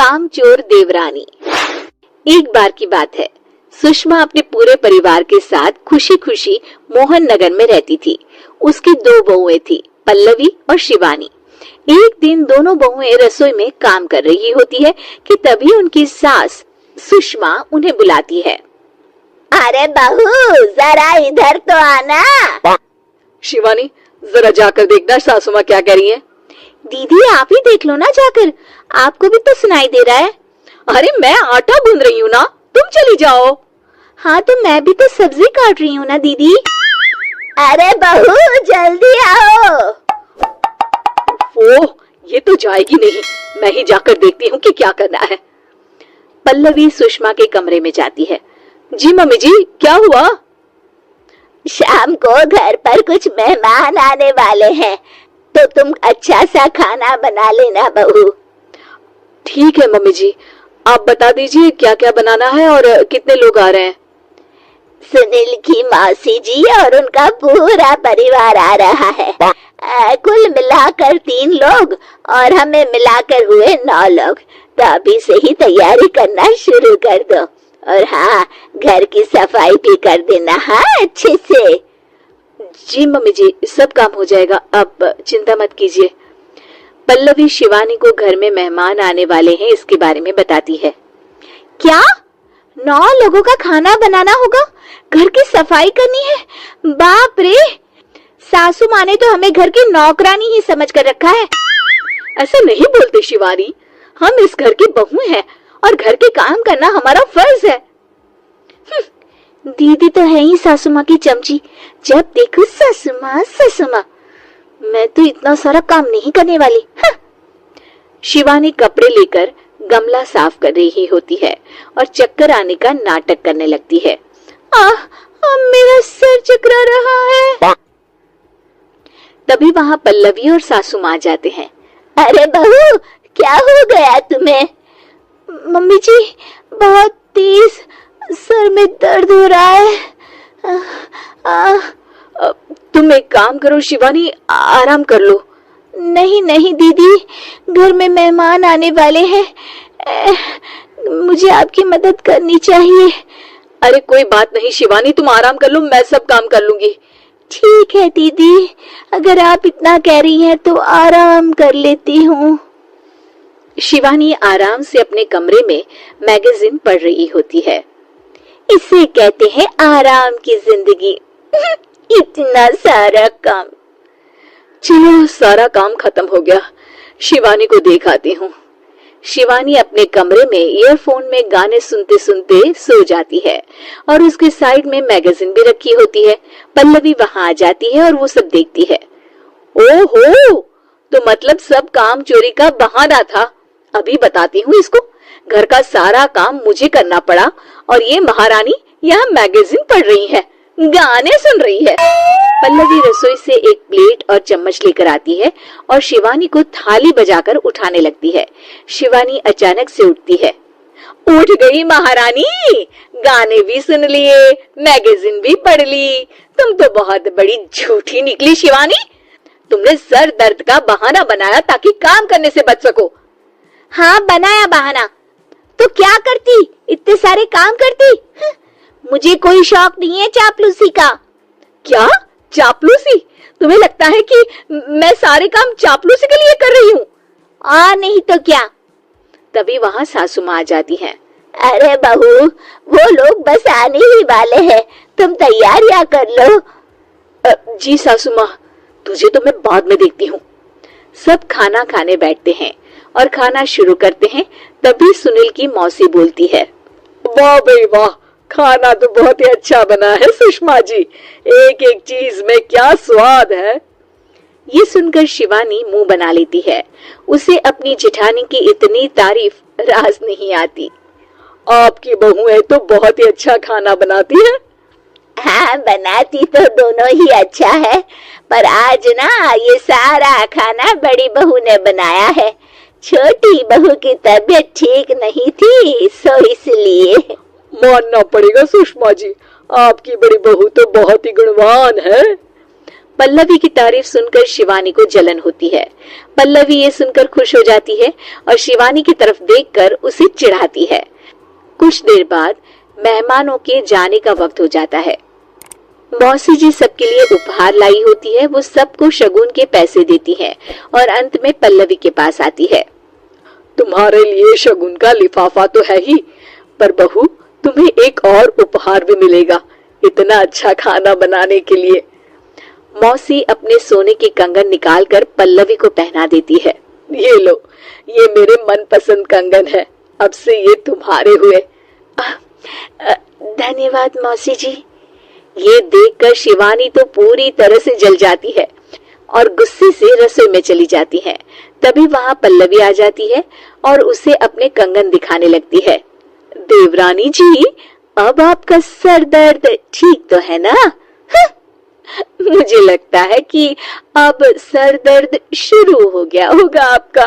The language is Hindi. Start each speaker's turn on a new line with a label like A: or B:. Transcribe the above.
A: कामचोर देवरानी। एक बार की बात है, सुषमा अपने पूरे परिवार के साथ खुशी खुशी मोहन नगर में रहती थी। उसकी दो बहुएं थी, पल्लवी और शिवानी। एक दिन दोनों बहुएं रसोई में काम कर रही होती है कि तभी उनकी सास सुषमा उन्हें बुलाती है।
B: अरे बहू, जरा इधर तो आना।
A: शिवानी, जरा जाकर देखना सासू माँ क्या कह रही है।
B: दीदी आप ही देख लो ना जाकर, आपको भी तो सुनाई दे रहा है।
A: अरे मैं आटा गूंद रही हूँ ना, तुम चली जाओ।
B: हाँ तो मैं भी तो सब्जी काट रही हूँ ना दीदी। अरे बहू जल्दी आओ।
A: ओह, ये तो जाएगी नहीं, मैं ही जाकर देखती हूँ कि क्या करना है। पल्लवी सुषमा के कमरे में जाती है। जी मम्मी जी, क्या हुआ?
B: शाम को घर पर कुछ मेहमान आने वाले हैं, तो तुम अच्छा सा खाना बना लेना बहू।
A: ठीक है मम्मी जी, आप बता दीजिए क्या क्या बनाना है और कितने लोग आ रहे हैं।
B: सुनील की मौसी जी और उनका पूरा परिवार आ रहा है। कुल मिलाकर 3 लोग और हमें मिलाकर हुए 9 लोग। तो अभी से ही तैयारी करना शुरू कर दो। और हाँ, घर की सफाई भी कर देना। हाँ अच्छे से।
A: जी मम्मी जी, सब काम हो जाएगा, आप चिंता मत कीजिए। पल्लवी शिवानी को घर में मेहमान आने वाले हैं इसके बारे में बताती है।
B: क्या 9 लोगों का खाना बनाना होगा, घर की सफाई करनी है? बाप रे, सासू माँ ने तो हमें घर की नौकरानी ही समझ कर रखा है।
A: ऐसा नहीं बोलते शिवानी, हम इस घर की बहू हैं और घर के काम करना हमारा फर्ज है।
B: दीदी तो है ही सासू माँ की चमची, जब देखो सासू माँ सासू माँ। मैं तो इतना सारा काम नहीं करने वाली।
A: शिवानी कपड़े लेकर गमला साफ कर रही होती है और चक्कर आने का नाटक करने लगती है।
B: मेरा सिर चकरा रहा है।
A: तभी वहाँ पल्लवी और सासू माँ जाते हैं।
B: अरे बहू, क्या हो गया तुम्हें? मम्मी जी, बहुत तेज सर में दर्द हो रहा है।
A: तुम एक काम करो शिवानी, आराम कर लो।
B: नहीं नहीं दीदी, घर में मेहमान आने वाले हैं, मुझे आपकी मदद करनी चाहिए।
A: अरे कोई बात नहीं शिवानी, तुम आराम कर लो, मैं सब काम कर लूंगी।
B: ठीक है दीदी, अगर आप इतना कह रही हैं तो आराम कर लेती हूँ।
A: शिवानी आराम से अपने कमरे में मैगजीन पढ़ रही होती है।
B: इसे कहते हैं आराम की जिंदगी। इतना सारा काम।
A: चलो, सारा काम खत्म हो गया, शिवानी को देख आती हूँ। शिवानी अपने कमरे में ईयरफोन में गाने सुनते सुनते सो जाती है और उसके साइड में मैगजीन भी रखी होती है। पल्लवी वहां आ जाती है और वो सब देखती है। ओहो, तो मतलब सब काम चोरी का बहाना था। अभी बताती हूँ इसको। घर का सारा काम मुझे करना पड़ा और ये महारानी यहाँ मैगजीन पढ़ रही है, गाने सुन रही है। पल्लवी रसोई से एक प्लेट और चम्मच लेकर आती है और शिवानी को थाली बजाकर उठाने लगती है। शिवानी अचानक से उठती है। उठ गई महारानी, गाने भी सुन लिए, मैगजीन भी पढ़ ली। तुम तो बहुत बड़ी झूठी निकली शिवानी। तुमने सर दर्द का बहाना बनाया ताकि काम करने से बच सको।
B: हाँ बनाया बहाना, तो क्या करती, इतने सारे काम करती। मुझे कोई शौक नहीं है चापलूसी का।
A: क्या चापलूसी? तुम्हें लगता है कि मैं सारे काम चापलूसी के लिए कर रही हूँ?
B: नहीं तो क्या।
A: तभी वहाँ सासू माँ आ जाती हैं।
B: अरे बहू, वो लोग बस आने ही वाले हैं, तुम तैयारियां कर लो।
A: जी सासू माँ, तुझे तो मैं बाद में देखती हूँ। सब खाना खाने बैठते हैं और खाना शुरू करते हैं। तभी सुनील की मौसी बोलती है। वाह भाई वाह, खाना तो बहुत ही अच्छा बना है सुषमा जी, एक एक चीज में क्या स्वाद है। ये सुनकर शिवानी मुंह बना लेती है। उसे अपनी जेठानी की इतनी तारीफ राज नहीं आती। आपकी बहुएं तो बहुत ही अच्छा खाना बनाती है।
B: हाँ बनाती तो दोनों ही अच्छा है, पर आज ना ये सारा खाना बड़ी बहू ने बनाया है। छोटी बहू की तबीयत ठीक नहीं थी, सो इसलिए।
A: मानना पड़ेगा सुषमा जी, आपकी बड़ी बहू तो बहुत ही गुणवान है। पल्लवी की तारीफ सुनकर शिवानी को जलन होती है। पल्लवी ये सुनकर खुश हो जाती है और शिवानी की तरफ देखकर उसे चिढ़ाती है। कुछ देर बाद मेहमानों के जाने का वक्त हो जाता है। मौसी जी सबके लिए उपहार लाई होती है। वो सबको शगुन के पैसे देती है और अंत में पल्लवी के पास आती है। तुम्हारे लिए शगुन का लिफाफा तो है ही, पर बहू तुम्हें एक और उपहार भी मिलेगा इतना अच्छा खाना बनाने के लिए। मौसी अपने सोने के कंगन निकालकर पल्लवी को पहना देती है। ये लो, ये मेरे मनपसंद कंगन है, अब से ये तुम्हारे हुए।
B: धन्यवाद मौसी जी।
A: ये देखकर शिवानी तो पूरी तरह से जल जाती है और गुस्से से रसोई में चली जाती है। तभी वहां पल्लवी आ जाती है और उसे अपने कंगन दिखाने लगती है। देवरानी जी, अब आपका सर दर्द ठीक तो है ना? मुझे लगता है कि अब सर दर्द शुरू हो गया होगा आपका।